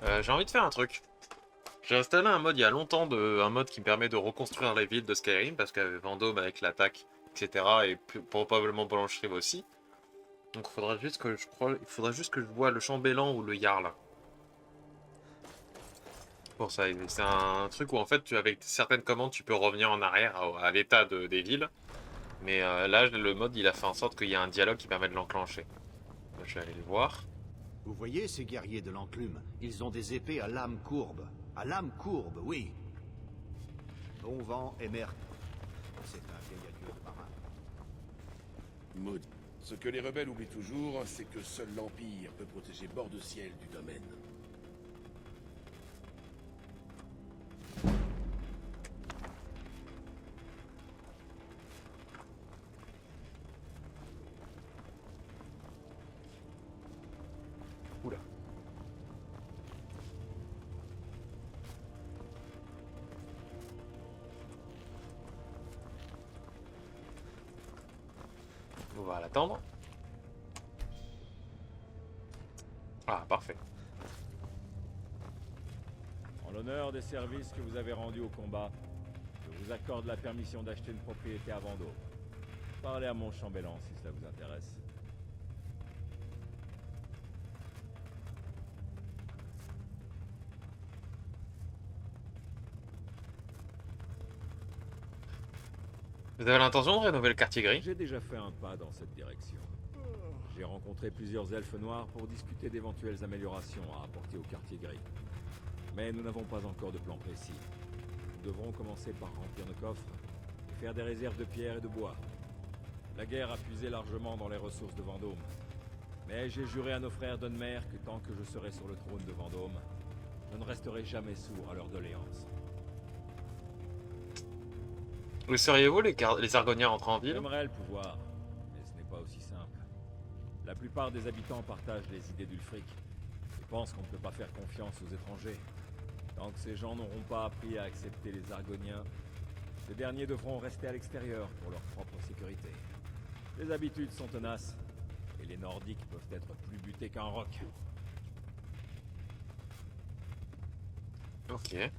J'ai envie de faire un truc. J'ai installé un mode il y a longtemps, un mode qui me permet de reconstruire les villes de Skyrim, parce qu'avec Vendôme avec l'attaque, etc. et probablement Blancherie aussi. Donc il faudra juste que je vois le chambellan ou le Jarl. Pour ça, c'est un truc où en fait, avec certaines commandes, tu peux revenir en arrière à l'état des villes. Mais là, le mode, il a fait en sorte qu'il y a un dialogue qui permet de l'enclencher. Je vais aller le voir. Vous voyez ces guerriers de l'enclume? Ils ont des épées à lame courbe. À lame courbe, oui. Bon vent et mer. C'est un vieil adieu de marin. Maudit. Ce que les rebelles oublient toujours, c'est que seul l'Empire peut protéger bord de ciel du domaine. Oula. On va l'attendre. Ah, parfait. En l'honneur des services que vous avez rendus au combat, je vous accorde la permission d'acheter une propriété à Vendôme. Parlez à mon chambellan si cela vous intéresse. Vous avez l'intention de rénover le quartier gris? J'ai déjà fait un pas dans cette direction. J'ai rencontré plusieurs elfes noirs pour discuter d'éventuelles améliorations à apporter au quartier gris. Mais nous n'avons pas encore de plan précis. Nous devrons commencer par remplir nos coffres et faire des réserves de pierre et de bois. La guerre a puisé largement dans les ressources de Vendôme. Mais j'ai juré à nos frères d'Unmer que tant que je serai sur le trône de Vendôme, je ne resterai jamais sourd à leurs doléances. Où seriez-vous les Argoniens rentrant en ville? J'aimerais le pouvoir, mais ce n'est pas aussi simple. La plupart des habitants partagent les idées d'Ulfric. Ils pensent qu'on ne peut pas faire confiance aux étrangers. Tant que ces gens n'auront pas appris à accepter les Argoniens, ces derniers devront rester à l'extérieur pour leur propre sécurité. Les habitudes sont tenaces, et les Nordiques peuvent être plus butés qu'un roc. Ok.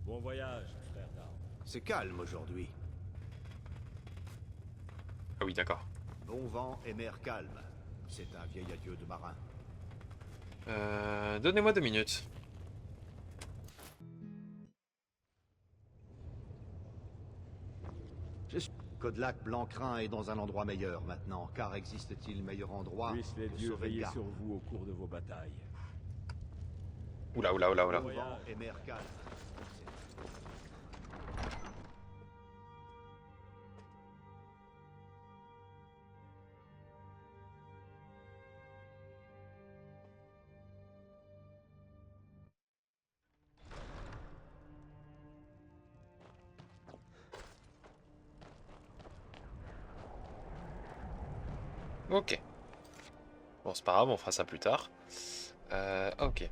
Bon voyage, frère d'armes. C'est calme aujourd'hui. Ah oui, d'accord. Bon vent et mer calme. C'est un vieil adieu de marin. Donnez-moi 2 minutes. Codelac Blancrin est dans un endroit meilleur maintenant, car existe-t-il meilleur endroit Puissent les pour dieux sauver le veiller garde? sur vous au cours de vos batailles. Oula, oula, oula, oula. Bon vent et mer calme. Ok. Bon, c'est pas grave, on fera ça plus tard. Ok.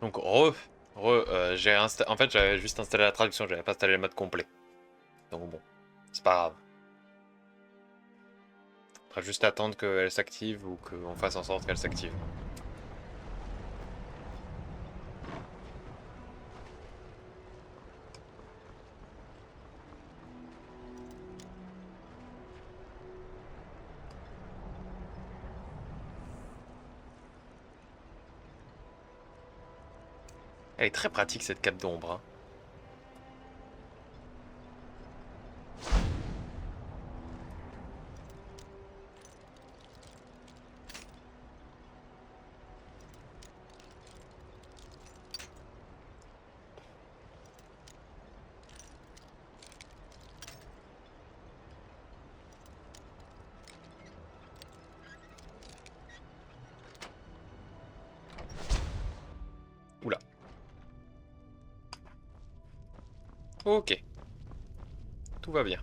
Donc, en fait, j'avais juste installé la traduction, j'avais pas installé le mode complet. Donc bon, c'est pas grave. On va juste attendre qu'elle s'active ou qu'on fasse en sorte qu'elle s'active. Elle est très pratique cette cape d'ombre, hein. Oula. Ok. Tout va bien.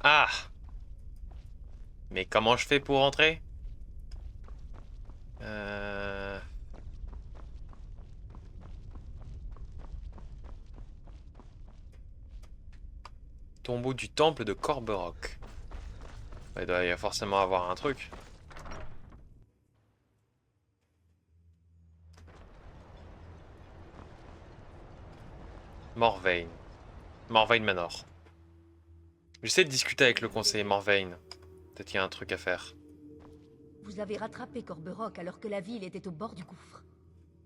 Ah! Mais comment je fais pour rentrer? Euh... Tombeau du temple de Corberock. Il doit y forcément avoir un truc. Morvain. Morvain Manor. J'essaie de discuter avec le conseiller Morvain. Peut-être qu'il y a un truc à faire. Vous avez rattrapé Corberock alors que la ville était au bord du gouffre.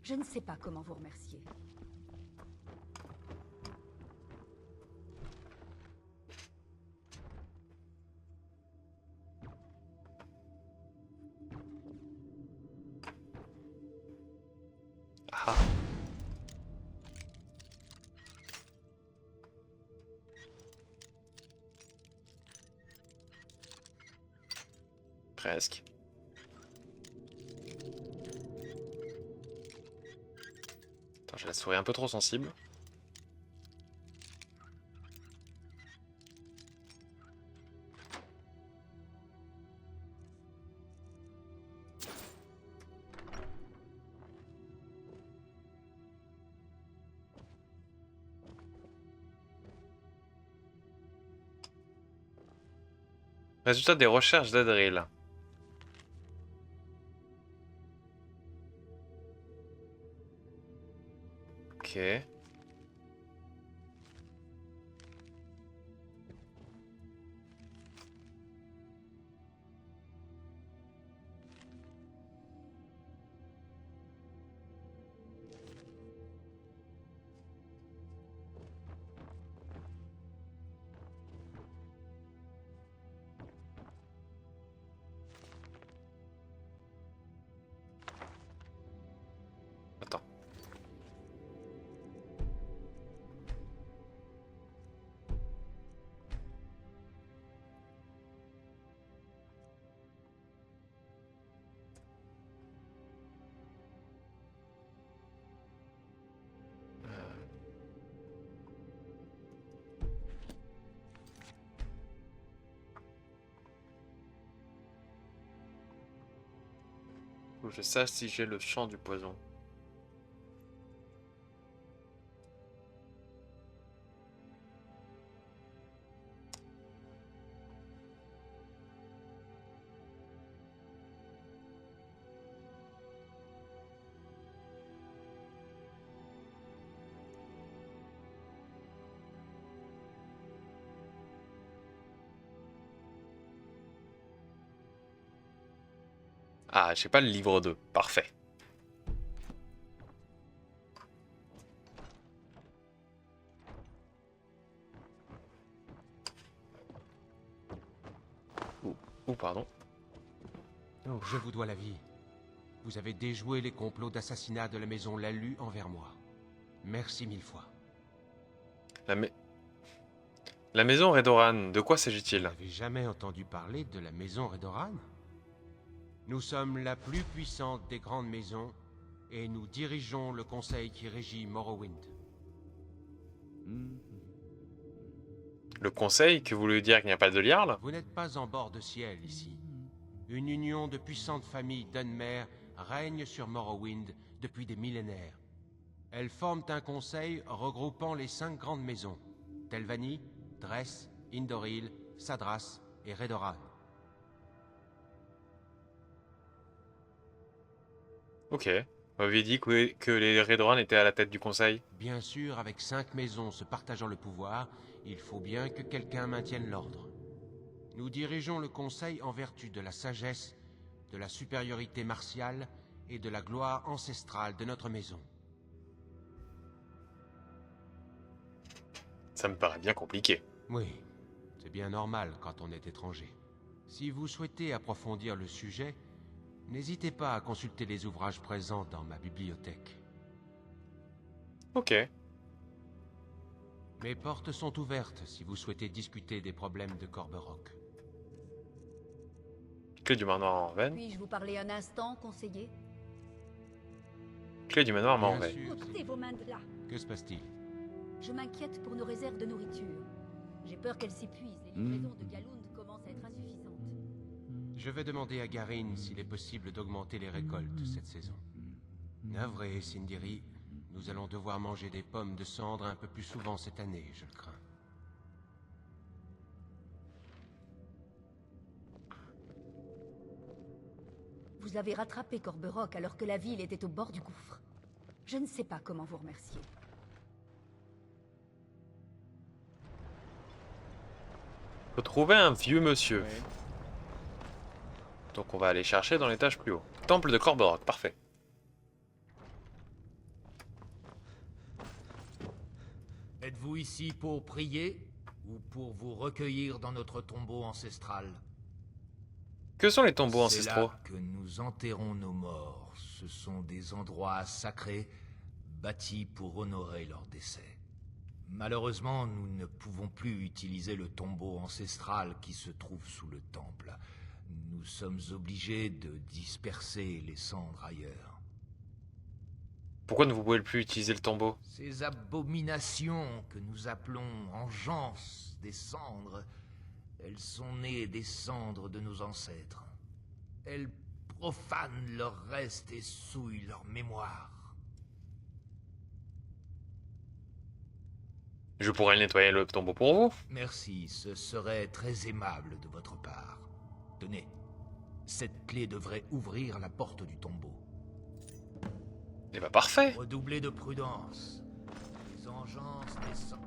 Je ne sais pas comment vous remercier. Ah. Presque. Attends, j'ai la souris un peu trop sensible. Résultat des recherches d'Adril. Ok. Attends. Faut que je sache si j'ai le champ du poison. Ah, j'ai pas le livre 2. Parfait. Pardon. Oh, je vous dois la vie. Vous avez déjoué les complots d'assassinat de la maison Lalu envers moi. Merci mille fois. La maison Redoran, de quoi Vous s'agit-il? n'avez jamais entendu parler de la maison Redoran? Nous sommes la plus puissante des grandes maisons et nous dirigeons le conseil qui régit Morrowind. Le conseil, que voulez dire qu'il n'y a pas de Liarl? Vous n'êtes pas en bord de ciel ici. Une union de puissantes familles Dunmer règne sur Morrowind depuis des millénaires. Elles forment un conseil regroupant les 5 grandes maisons: Telvanni, Dress, Indoril, Sadras et Redoran. Ok. Vous m'aviez dit que les Redoran étaient à la tête du conseil. Bien sûr, avec 5 maisons se partageant le pouvoir, il faut bien que quelqu'un maintienne l'ordre. Nous dirigeons le conseil en vertu de la sagesse, de la supériorité martiale et de la gloire ancestrale de notre maison. Ça me paraît bien compliqué. Oui, c'est bien normal quand on est étranger. Si vous souhaitez approfondir le sujet, n'hésitez pas à consulter les ouvrages présents dans ma bibliothèque. Ok. Mes portes sont ouvertes si vous souhaitez discuter des problèmes de Corberock. Clé du manoir en veine. Puis-je vous parler un instant, conseiller? Clé du manoir en Bien veine. sûr. Ôtez vos mains de là. Que se passe-t-il? Je m'inquiète pour nos réserves de nourriture. J'ai peur qu'elles s'épuisent. Les livraisons de Galund commencent à être insuffisantes. Je vais demander à Garin s'il est possible d'augmenter les récoltes cette saison. Navré, Sindiri, nous allons devoir manger des pommes de cendre un peu plus souvent cette année, je le crains. Vous avez rattrapé Corberock alors que la ville était au bord du gouffre. Je ne sais pas comment vous remercier. Faut trouver un vieux monsieur. Oui. Donc on va aller chercher dans l'étage plus haut. Temple de Corberock, parfait. Êtes-vous ici pour prier ou pour vous recueillir dans notre tombeau ancestral? Que sont les tombeaux C'est ancestraux? là que nous enterrons nos morts. Ce sont des endroits sacrés bâtis pour honorer leur décès. Malheureusement, nous ne pouvons plus utiliser le tombeau ancestral qui se trouve sous le temple. Nous sommes obligés de disperser les cendres ailleurs. Pourquoi ne vous pouvez plus utiliser le tombeau? Ces abominations que nous appelons engeance des cendres, elles sont nées des cendres de nos ancêtres. Elles profanent leurs restes et souillent leur mémoire. Je pourrais nettoyer le tombeau pour vous. Merci, ce serait très aimable de votre part. Tenez, cette clé devrait ouvrir la porte du tombeau. Et bah parfait. Redoublez de prudence. Les engeances des cendres...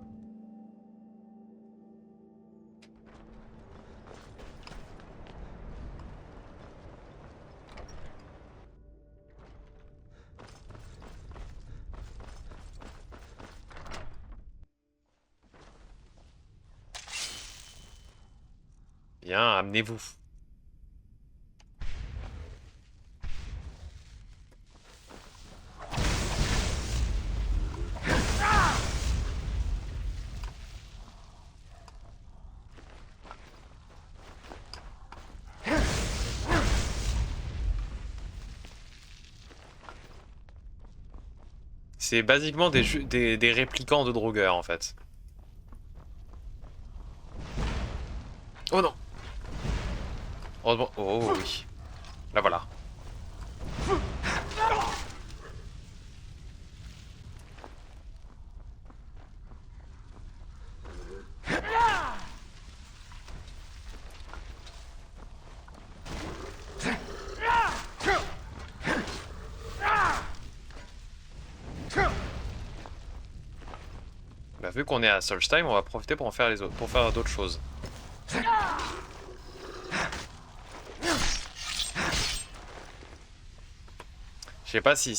Bien, amenez-vous. C'est basiquement des réplicants de Draugr en fait. Oh non! Heureusement. Oh oui. Là voilà. Bah, vu qu'on est à Solstheim, on va profiter pour en faire les autres, pour faire d'autres choses. Je sais pas si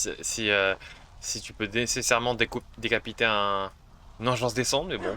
tu peux nécessairement décapiter une engeance des cendres, mais bon.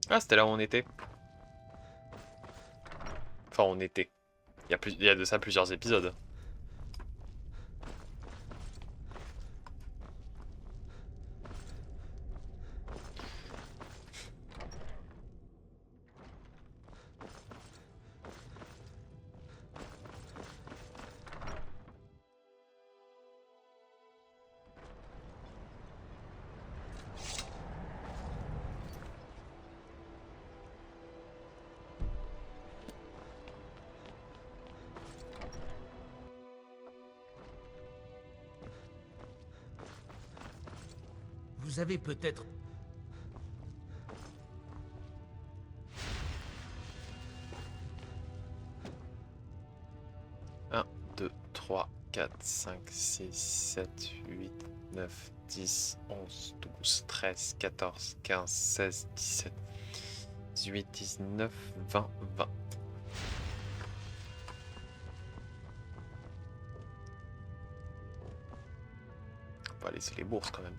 Ah, c'était là où on était. Enfin, on était. Il y a de ça plusieurs épisodes. Vous avez peut-être... 1, 2, 3, 4, 5, 6, 7, 8, 9, 10, 11, 12, 13, 14, 15, 16, 17, 18, 19, 20, 20. On va laisser les bourses quand même.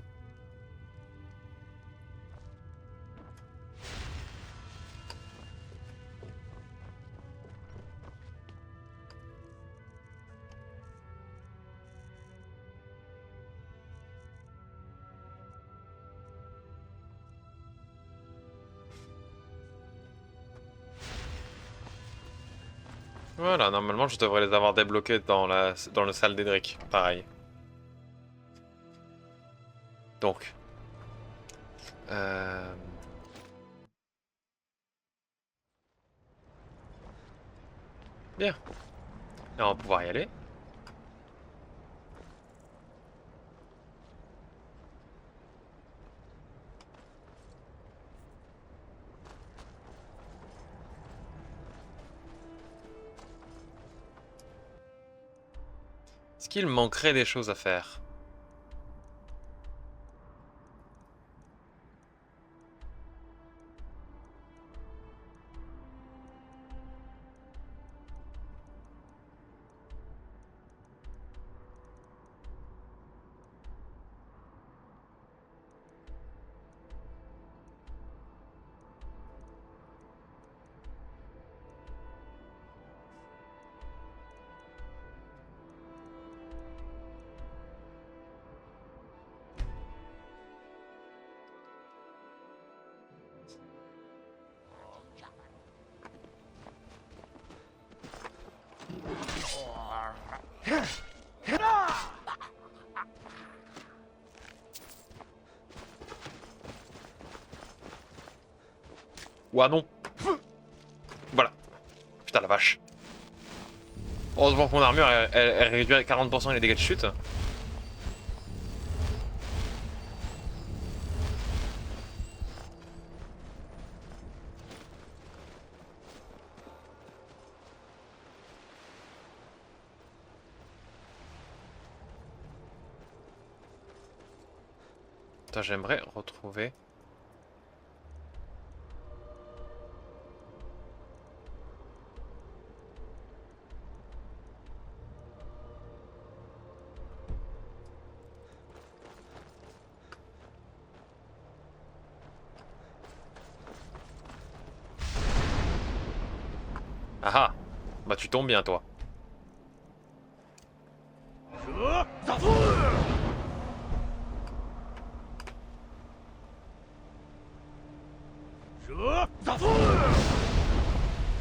Voilà, normalement je devrais les avoir débloqués dans le salle d'Edric, pareil. Donc. Euh... Bien. Et on va pouvoir y aller. Est-ce qu'il manquerait des choses à faire? Ouah non. Voilà. Putain la vache. Heureusement que mon armure elle réduit à 40% les dégâts de chute. Putain, j'aimerais retrouver... Ah ah. Bah tu tombes bien toi.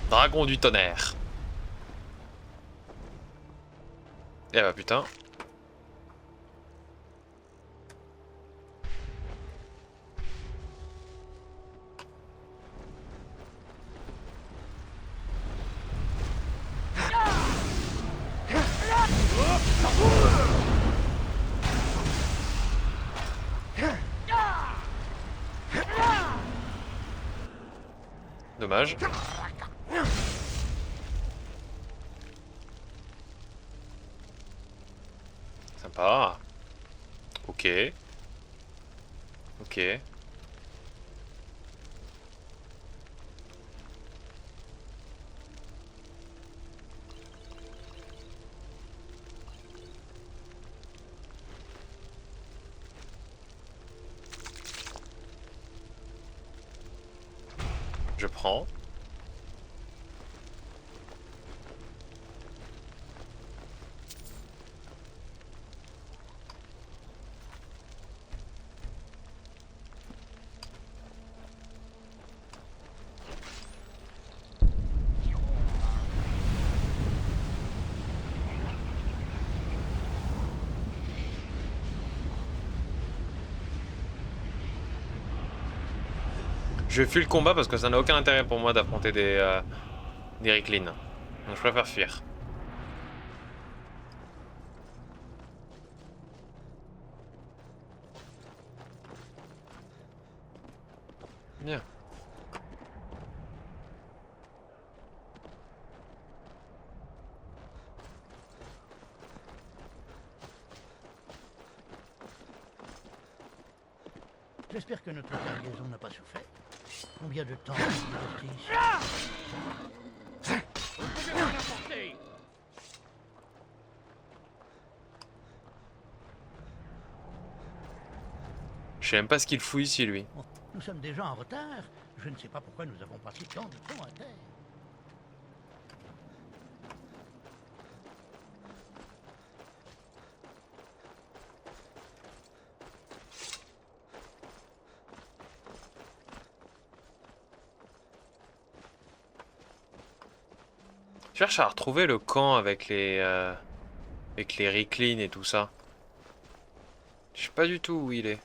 Dragon du tonnerre. Eh bah putain. Dommage. Sympa. Ok. Ok. Je prends. Je fuis le combat parce que ça n'a aucun intérêt pour moi d'affronter des Ricklin. Donc je préfère fuir. Bien. J'espère que notre cargaison n'a pas souffert. Combien de temps reste-t-il? Je sais même pas ce qu'il fout ici lui. Oh, nous sommes déjà en retard. Je ne sais pas pourquoi nous avons passé tant de temps à terre. Je cherche à retrouver le camp avec les Ricklin et tout ça. Je sais pas du tout où il est.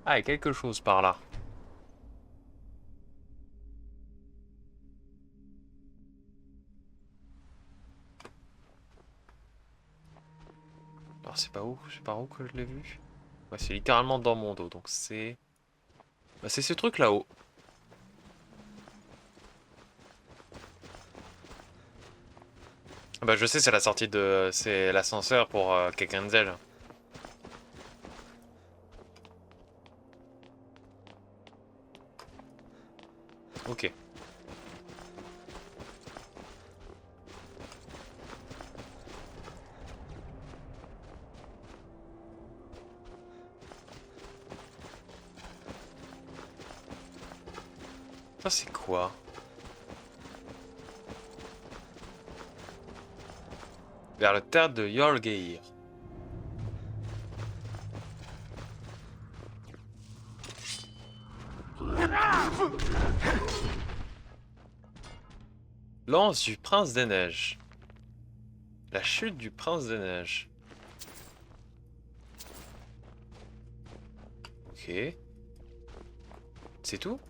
Ah, il y a quelque chose par là. Alors c'est pas où? C'est par où que je l'ai vu? Ouais, c'est littéralement dans mon dos, donc c'est... Bah, c'est ce truc là-haut. Bah je sais, c'est la sortie de... C'est l'ascenseur pour Kekenzel. Ok. Ça c'est quoi? Vers le théâtre de Yolgeir. Lance du prince des neiges. La chute du prince des neiges. Ok. C'est tout?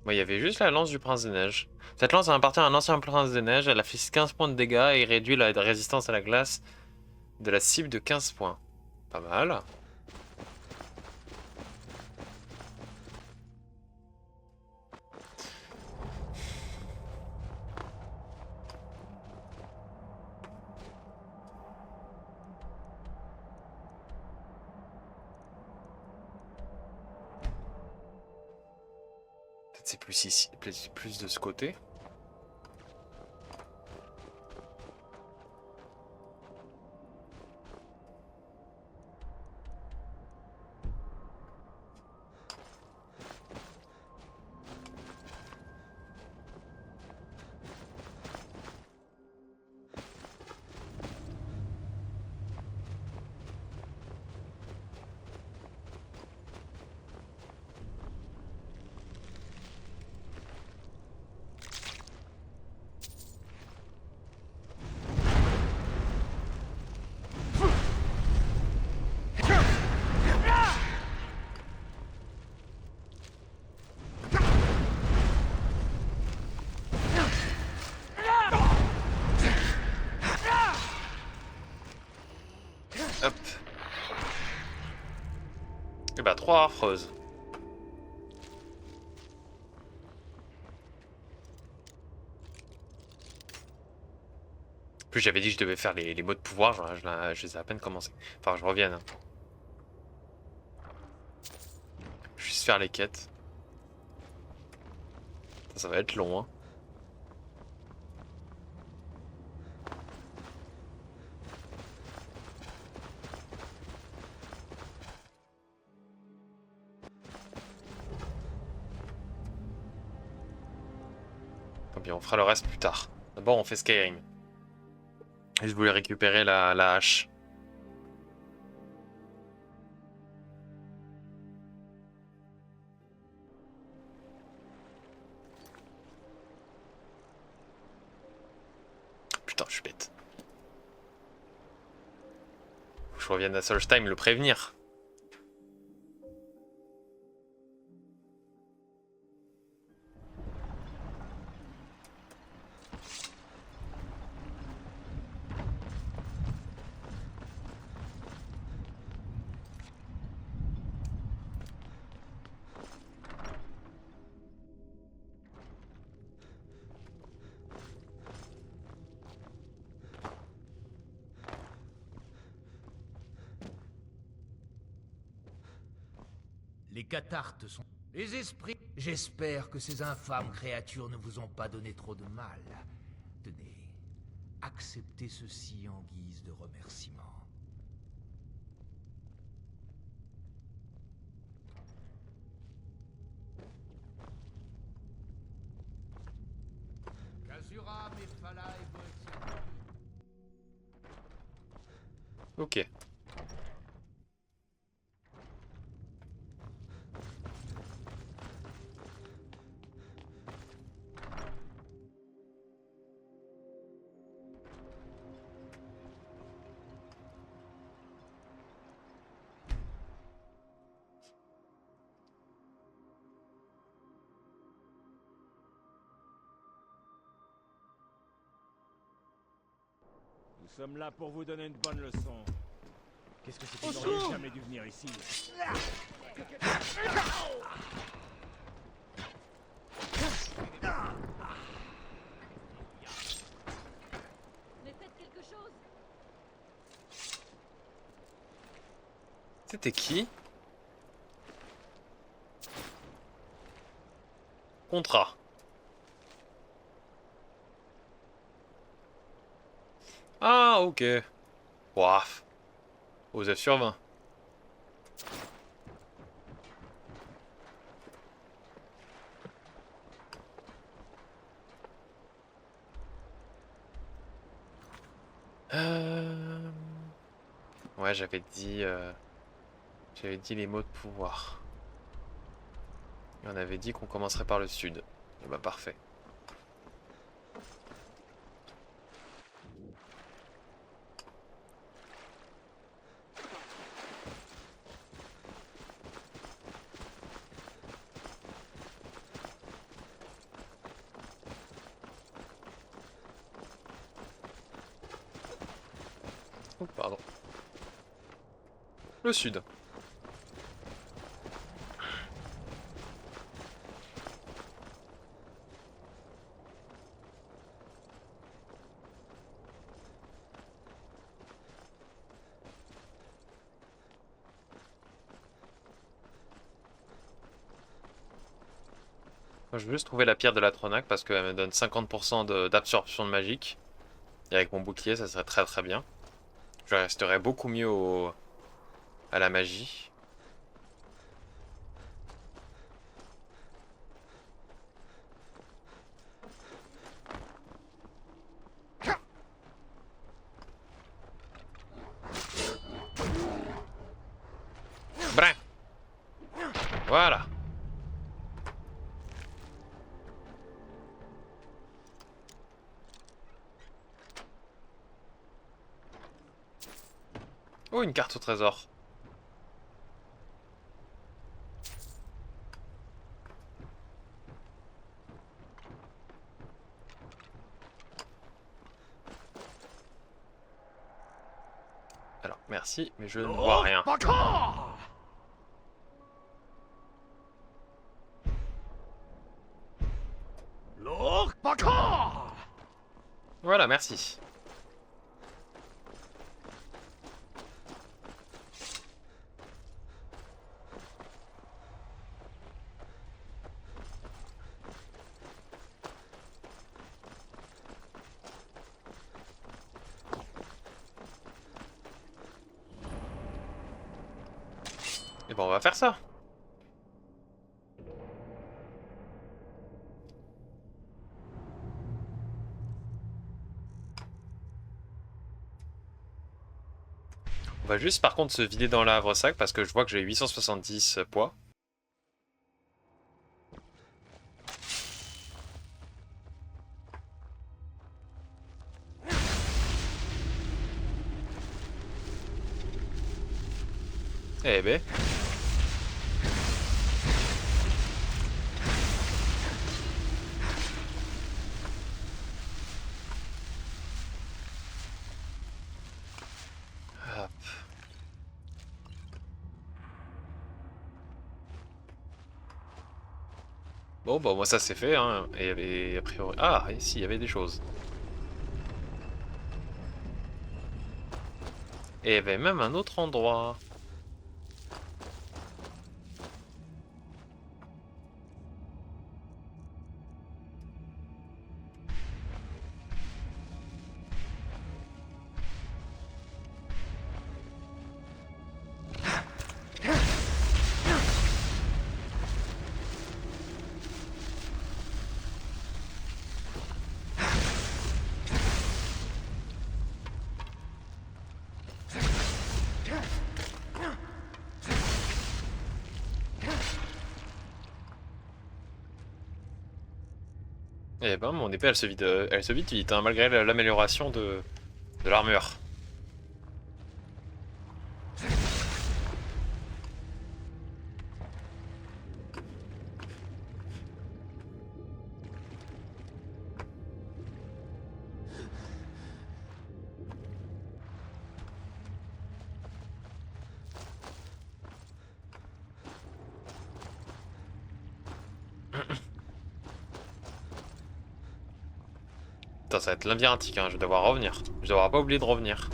Moi, il y avait juste la lance du prince des neiges. Cette lance appartient à un ancien prince des neiges. Elle a fait 15 points de dégâts et réduit la résistance à la glace de la cible de 15 points. Pas mal. Peut-être c'est plus ici, plus de ce côté. Hop. Et bah 3 affreuses. En plus j'avais dit que je devais faire les mots de pouvoir, je les ai à peine commencé. Enfin je reviens. Hein. Juste faire les quêtes. Ça va être long hein. Tant pis, on fera le reste plus tard. D'abord on fait Skyrim. Et je voulais récupérer la hache. Putain, je suis bête. Faut que je revienne à Solstheim le prévenir. Les cathartes sont... Les esprits... J'espère que ces infâmes créatures ne vous ont pas donné trop de mal. Tenez, acceptez ceci en guise de remerciement. Ok. Nous sommes là pour vous donner une bonne leçon. Qu'est-ce que c'est que vous n'auriez jamais dû venir ici? Mais faites quelque chose. C'était qui? Contrat. Ah, ok. Wouah. Osef sur 20. Ouais, j'avais dit les mots de pouvoir. Et on avait dit qu'on commencerait par le sud. Et bah parfait. Oh, pardon. Le sud. Moi, je veux juste trouver la pierre de la Tronac parce qu'elle me donne 50% d'absorption de magique. Et avec mon bouclier, ça serait très très bien. Je resterais beaucoup mieux à la magie. Brin. Voilà. Oh, une carte au trésor. Alors, merci, mais je ne vois rien. Voilà, merci. Et bon, on va faire ça. On va juste par contre se vider dans le havre-sac parce que je vois que j'ai 870 poids. Eh ben. Hop. Bon, bah moi ça c'est fait, hein. Et a priori... Ah, ici, il y avait des choses. Et il y avait même un autre endroit. Eh ben, mon épée, elle se vide vite, hein, malgré l'amélioration de l'armure. Putain, ça va être labyrinthique, hein, je vais devoir revenir. Je vais devoir pas oublier de revenir.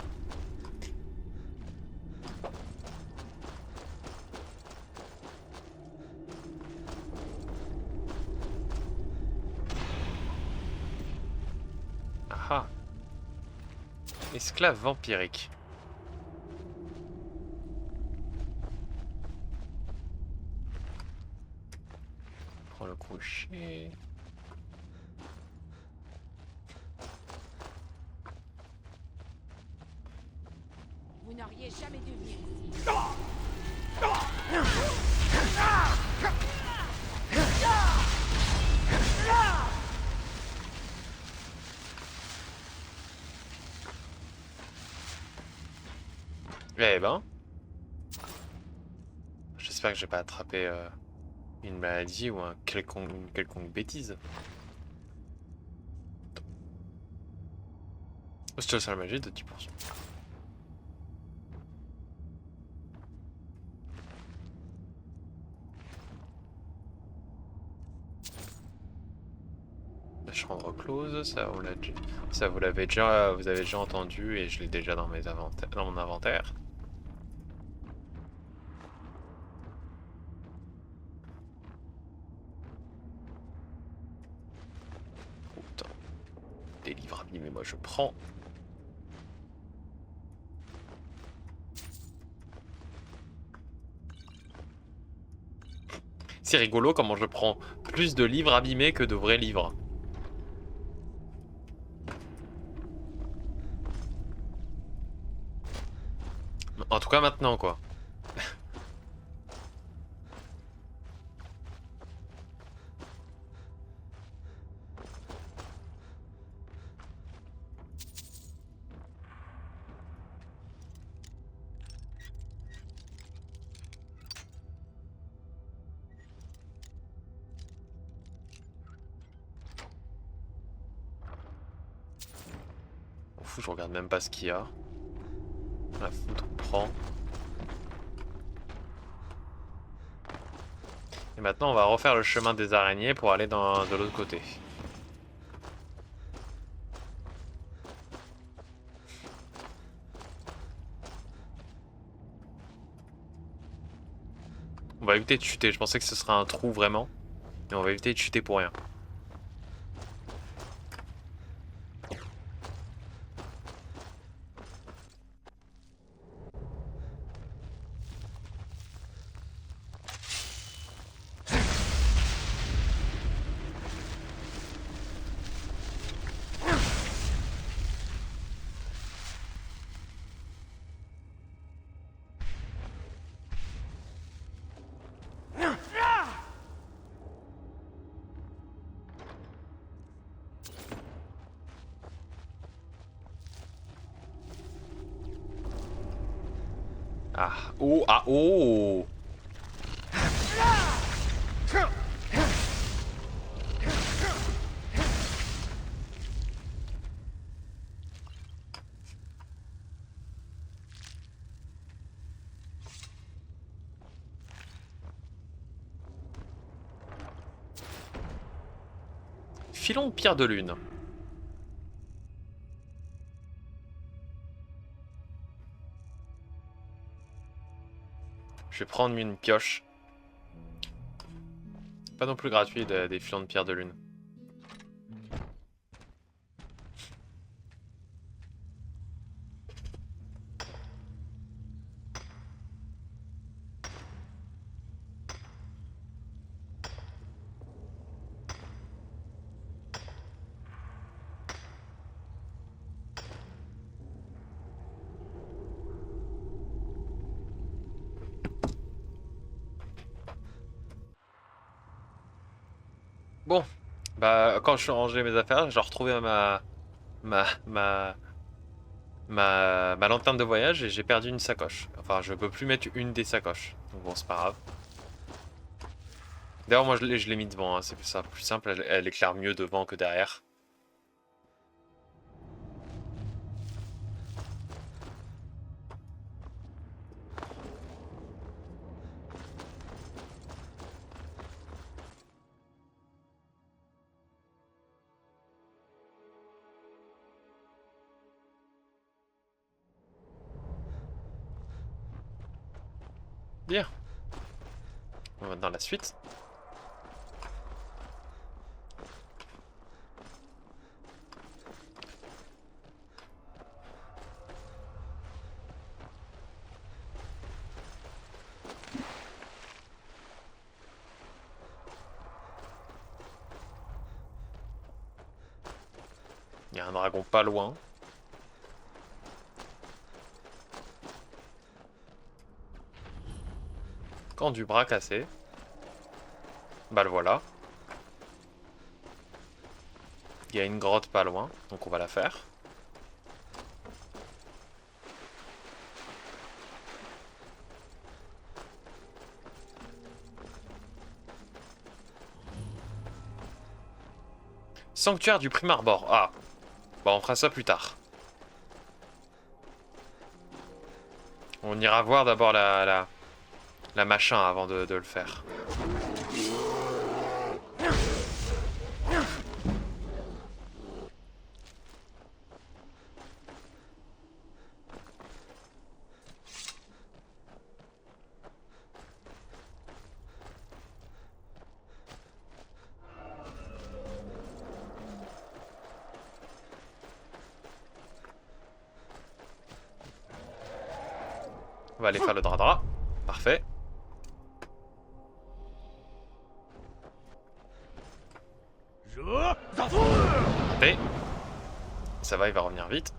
Ah ah. Esclave vampirique. Prends le crochet. Vous n'auriez jamais dû venir ici. Eh ben. J'espère que j'ai pas attrapé une maladie ou une quelconque bêtise. C'est ça la magie de 10%. La chambre close, ça vous l'avez déjà, vous avez déjà entendu et je l'ai déjà dans dans mon inventaire. Oh, putain. Des livres abîmés, moi je prends. C'est rigolo comment je prends plus de livres abîmés que de vrais livres. En tout cas maintenant quoi. On fout, je regarde même pas ce qu'il y a. La foutre, on prend. Et maintenant on va refaire le chemin des araignées pour aller de l'autre côté. On va éviter de chuter, je pensais que ce serait un trou vraiment. Mais on va éviter de chuter pour rien. Ah, oh, ah, oh! Filon de pierre de lune. Je vais prendre une pioche. Pas non plus gratuit des filons de pierre de lune. Bon, Bah, quand je suis rangé mes affaires, j'ai retrouvé ma, ma, ma lanterne de voyage et j'ai perdu une sacoche. Enfin, je peux plus mettre une des sacoches. Donc bon, c'est pas grave. D'ailleurs, moi, je l'ai mis devant, hein. C'est plus simple, elle éclaire mieux devant que derrière. Bien. On va dans la suite. Il y a un dragon pas loin. Quand du bras cassé. Bah le voilà. Il y a une grotte pas loin, donc on va la faire. Sanctuaire du Prime Arbor. Ah. Bah on fera ça plus tard. On ira voir d'abord la machin avant de le faire. On va aller faire le drap. Parfait. Parfait. Ça va, il va revenir vite.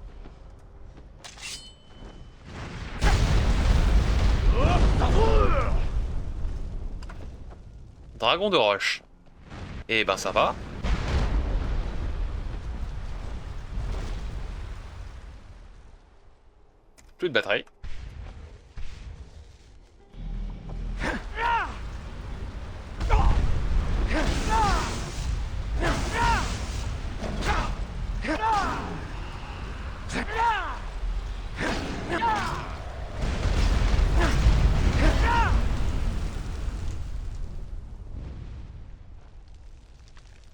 Dragon de roche. Et ben ça va. Plus de batterie.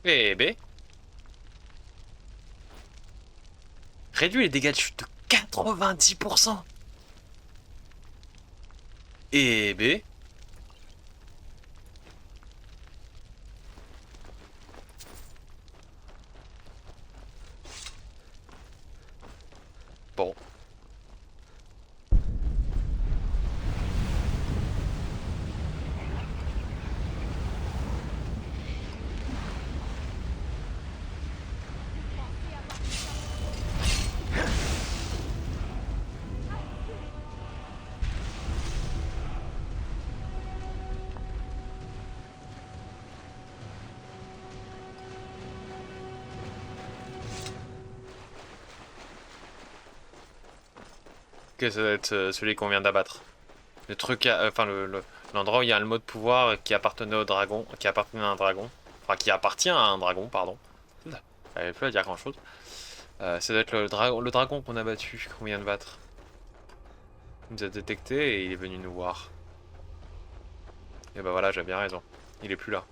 Et B. Réduit les dégâts de chute de 90%. Et B. Bon. Que ça doit être celui qu'on vient d'abattre. Le truc, enfin l'endroit où il y a le mot de pouvoir qui appartenait au dragon, qui appartenait à un dragon, enfin qui appartient à un dragon, pardon. J'avais plus à dire grand chose. Ça doit être le dragon qu'on a battu, qu'on vient de battre. Il nous a détecté et il est venu nous voir. Et bah voilà, j'ai bien raison. Il est plus là.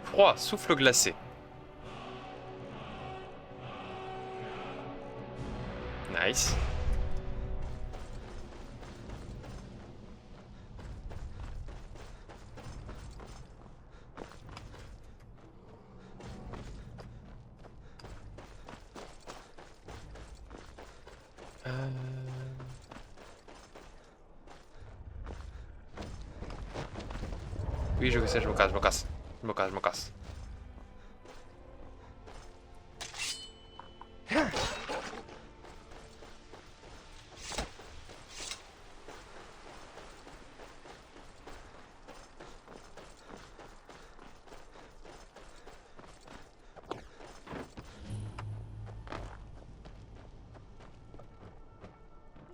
Froid, souffle glacé. Nice. Oui, je sais, je me casse, je me casse. Je me casse, je me casse.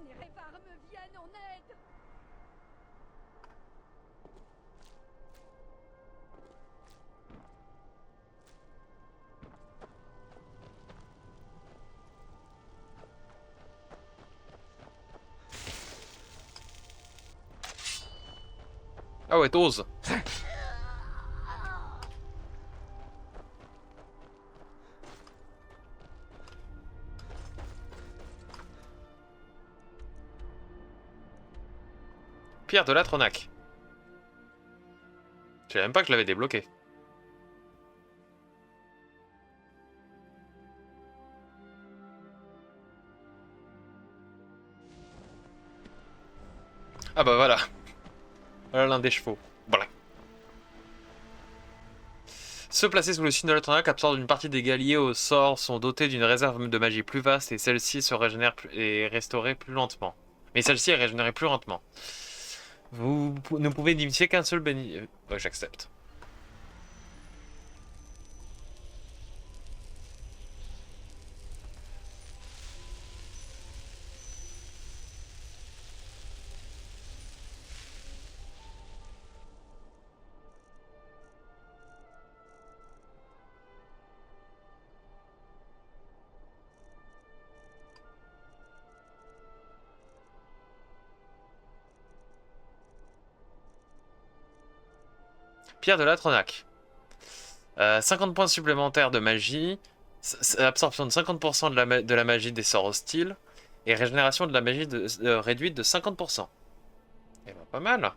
Les Révar me viennent en aide. Ah ouais, t'oses. Pierre de l'Atronac. Je savais même pas que je l'avais débloqué. Ah bah voilà. Voilà l'un des chevaux. Voilà. Ceux placés sous le signe de l'Atronac absorbent une partie des guerriers au sort sont dotés d'une réserve de magie plus vaste et celle-ci se régénère et restaurée plus lentement. Mais celle-ci est régénérée plus lentement. Vous ne pouvez initier qu'un seul béni... ouais, j'accepte. Pierre de l'Atronac. 50 points supplémentaires de magie. Absorption de 50% de la magie des sorts hostiles. Et régénération de la magie réduite de 50%. Et bah, pas mal.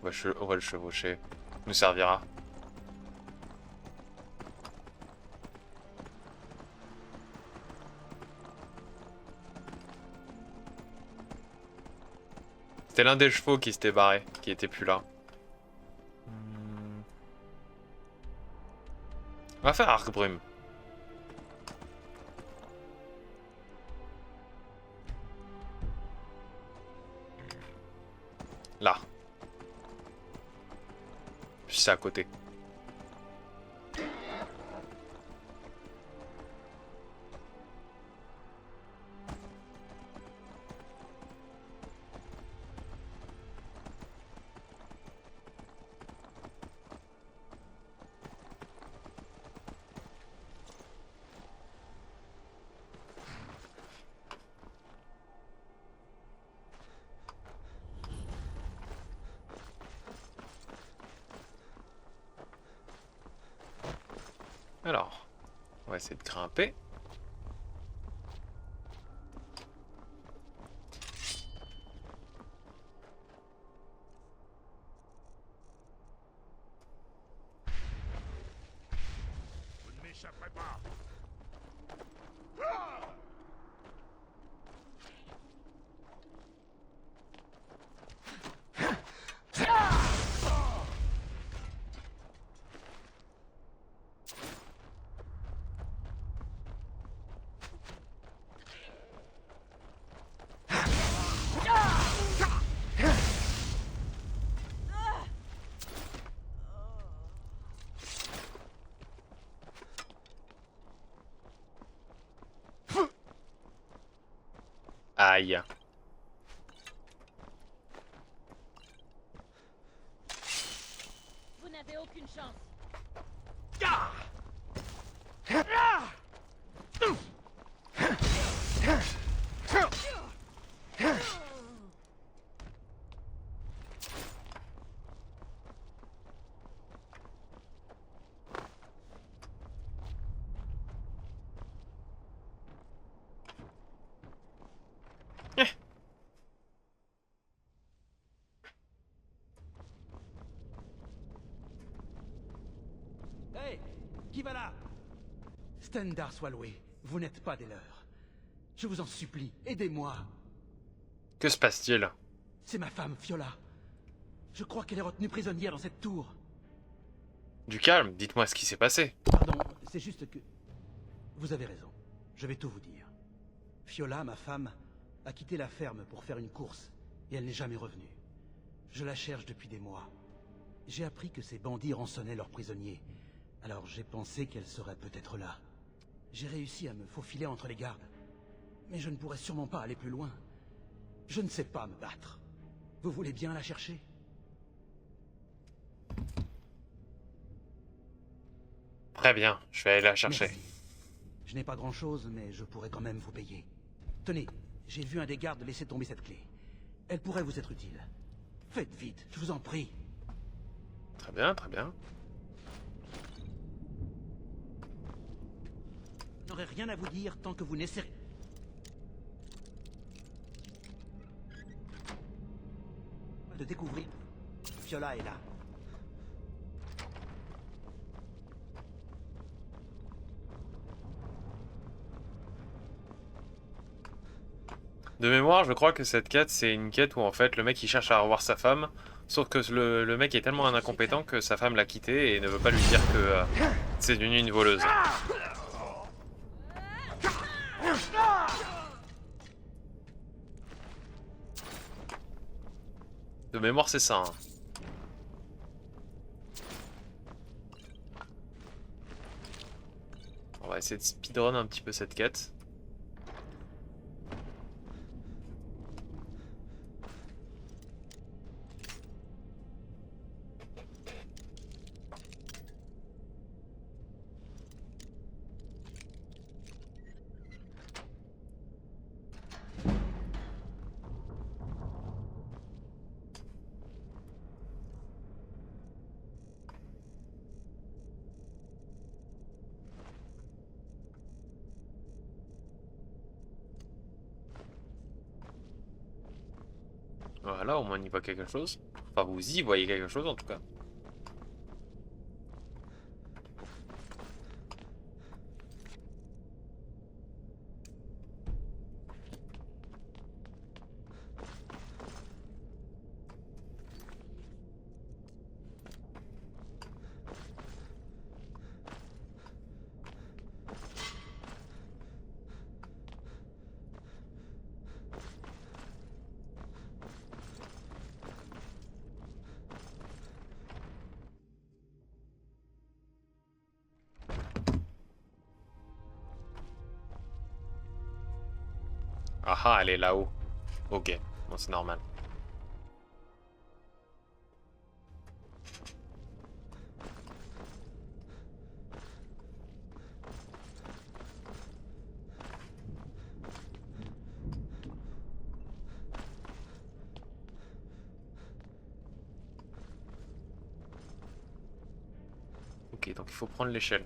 On va le chevaucher. Nous servira. C'était l'un des chevaux qui s'était barré, qui était plus là. On va faire Arc-Brume. Là. C'est à côté. Alors, on va essayer de grimper. Vous ne m'échapperez pas. Aïe. Vous n'avez aucune chance. Hey, qui va là? Stendarr soit loué, vous n'êtes pas des leurs. Je vous en supplie, aidez-moi. Que se passe-t-il? C'est ma femme, Fiola. Je crois qu'elle est retenue prisonnière dans cette tour. Du calme, dites-moi ce qui s'est passé. Pardon, c'est juste que... Vous avez raison. Je vais tout vous dire. Fiola, ma femme, a quitté la ferme pour faire une course, et elle n'est jamais revenue. Je la cherche depuis des mois. J'ai appris que ces bandits rançonnaient leurs prisonniers, alors j'ai pensé qu'elle serait peut-être là. J'ai réussi à me faufiler entre les gardes, mais je ne pourrais sûrement pas aller plus loin. Je ne sais pas me battre. Vous voulez bien la chercher? Très bien, je vais aller la chercher. Merci. Je n'ai pas grand-chose, mais je pourrais quand même vous payer. Tenez, j'ai vu un des gardes laisser tomber cette clé. Elle pourrait vous être utile. Faites vite, je vous en prie. Très bien, très bien. Je n'aurai rien à vous dire tant que vous n'essaierez... de découvrir. Fiola est là. De mémoire, je crois que cette quête, c'est une quête où en fait le mec il cherche à revoir sa femme, sauf que le mec est tellement un incompétent que sa femme l'a quitté et ne veut pas lui dire que c'est devenu une voleuse. De mémoire, c'est ça. Hein. On va essayer de speedrun un petit peu cette quête. Voilà, au moins on y voit quelque chose. Enfin, vous y voyez quelque chose en tout cas. Ah ah, elle est là-haut. Ok, bon, c'est normal. Ok, donc il faut prendre l'échelle.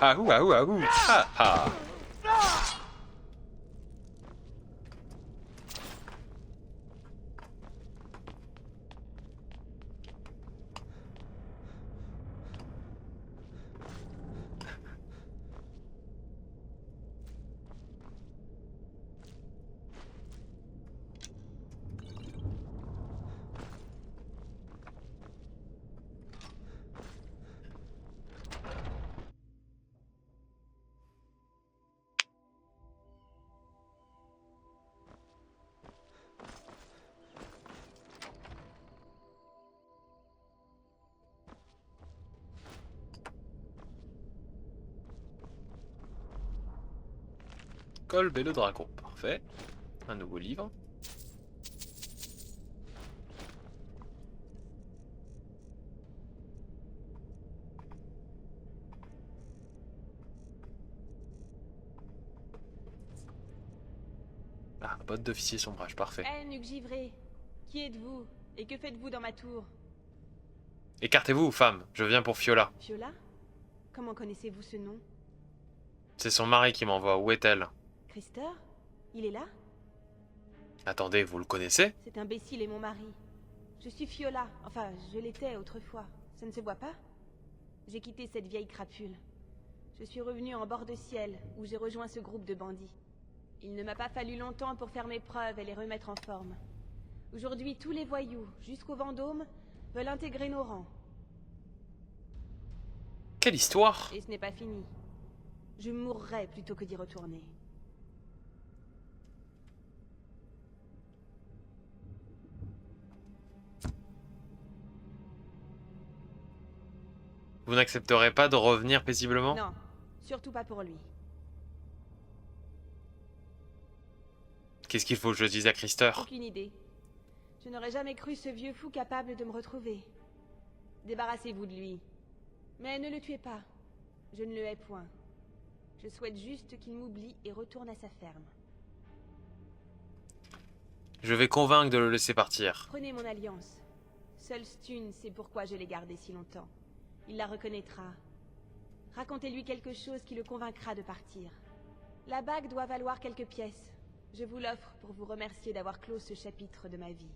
Ah ouh ah ouh ah ouh ah ah. Kolb et le dragon. Parfait. Un nouveau livre. Ah, botte d'officier sombrage, parfait. Eh, Nuc Givré, qui êtes-vous? Et que faites-vous dans ma tour? Écartez-vous, femme, je viens pour Fiola. Fiola? Comment connaissez-vous ce nom? C'est son mari qui m'envoie, où est-elle? Krister? Il est là? Attendez, vous le connaissez? Cet imbécile est mon mari. Je suis Fiola, enfin, je l'étais autrefois. Ça ne se voit pas? J'ai quitté cette vieille crapule. Je suis revenu en bord de ciel, où j'ai rejoint ce groupe de bandits. Il ne m'a pas fallu longtemps pour faire mes preuves et les remettre en forme. Aujourd'hui, tous les voyous, jusqu'au Vendôme, veulent intégrer nos rangs. Quelle histoire! Et ce n'est pas fini. Je mourrai plutôt que d'y retourner. Vous n'accepterez pas de revenir paisiblement? Non, surtout pas pour lui. Qu'est-ce qu'il faut que je dise à Krister? Aucune idée. Je n'aurais jamais cru ce vieux fou capable de me retrouver. Débarrassez-vous de lui. Mais ne le tuez pas. Je ne le hais point. Je souhaite juste qu'il m'oublie et retourne à sa ferme. Je vais convaincre de le laisser partir. Prenez mon alliance. Seul Stune sait pourquoi je l'ai gardée si longtemps. Il la reconnaîtra. Racontez-lui quelque chose qui le convaincra de partir. La bague doit valoir quelques pièces. Je vous l'offre pour vous remercier d'avoir clos ce chapitre de ma vie.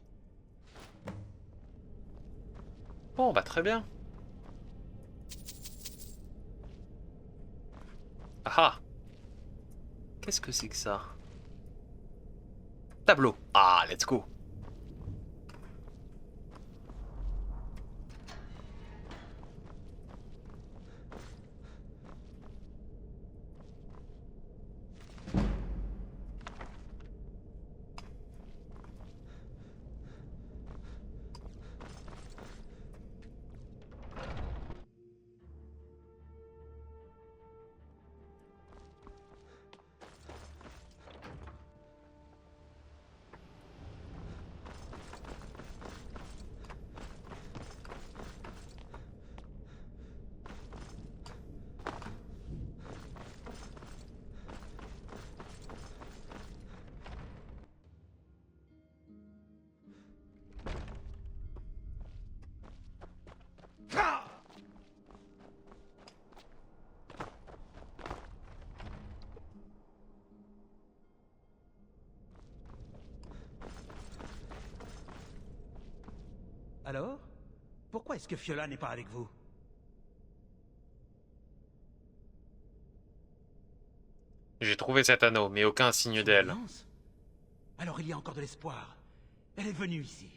Bon, bah très bien. Ah! Qu'est-ce que c'est que ça? Tableau. Ah, let's go. Alors? Pourquoi est-ce que Fiola n'est pas avec vous? J'ai trouvé cet anneau, mais aucun signe d'elle. Silence. Alors il y a encore de l'espoir. Elle est venue ici.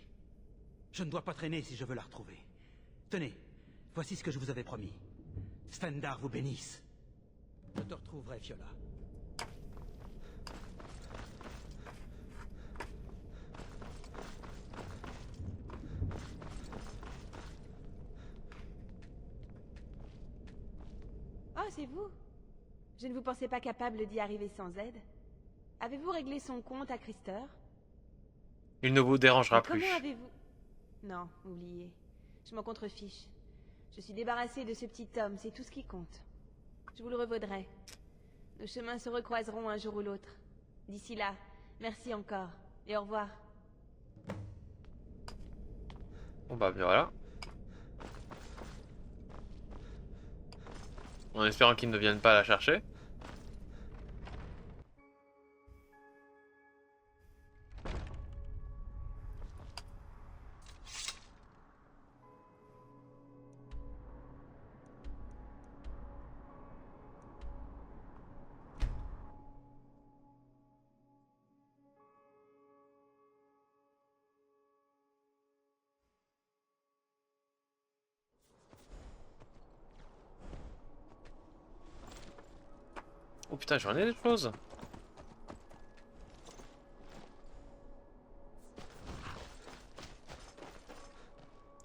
Je ne dois pas traîner si je veux la retrouver. Tenez, voici ce que je vous avais promis. Stendarr vous bénisse. Je te retrouverai, Fiola. Oh, c'est vous? Je ne vous pensais pas capable d'y arriver sans aide. Avez-vous réglé son compte à Krister? Il ne vous dérangera Mais plus. comment avez-vous... Non, oubliez. Je m'en contrefiche. Je suis débarrassée de ce petit homme, c'est tout ce qui compte. Je vous le revaudrai. Nos chemins se recroiseront un jour ou l'autre. D'ici là, merci encore, et au revoir. Bon bah bien voilà. En espérant qu'ils ne viennent pas la chercher. Oh putain, j'en ai des choses.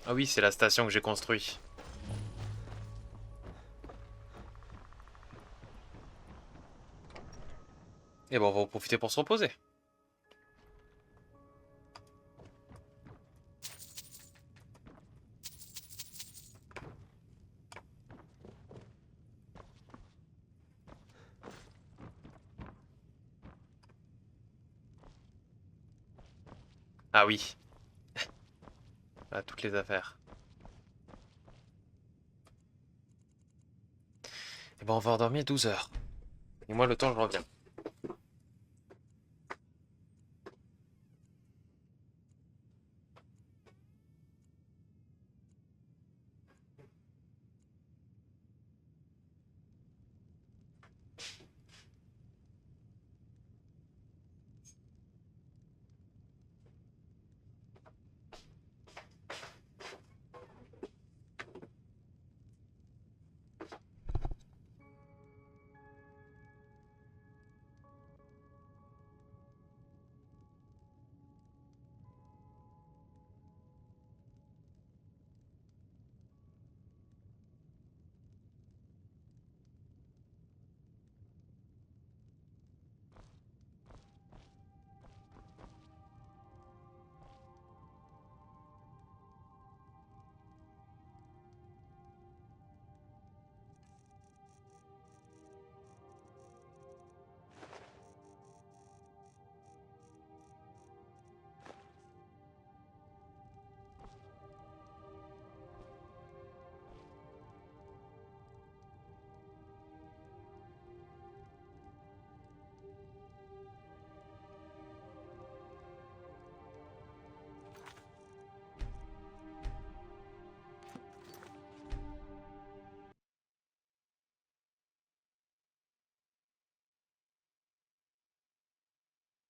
Ah oui, c'est la station que j'ai construite. Et Et bon, on va en profiter pour se reposer. Ah oui. Ah, toutes les affaires. Et bon, on va endormir 12 heures. Et moi, le temps, je reviens.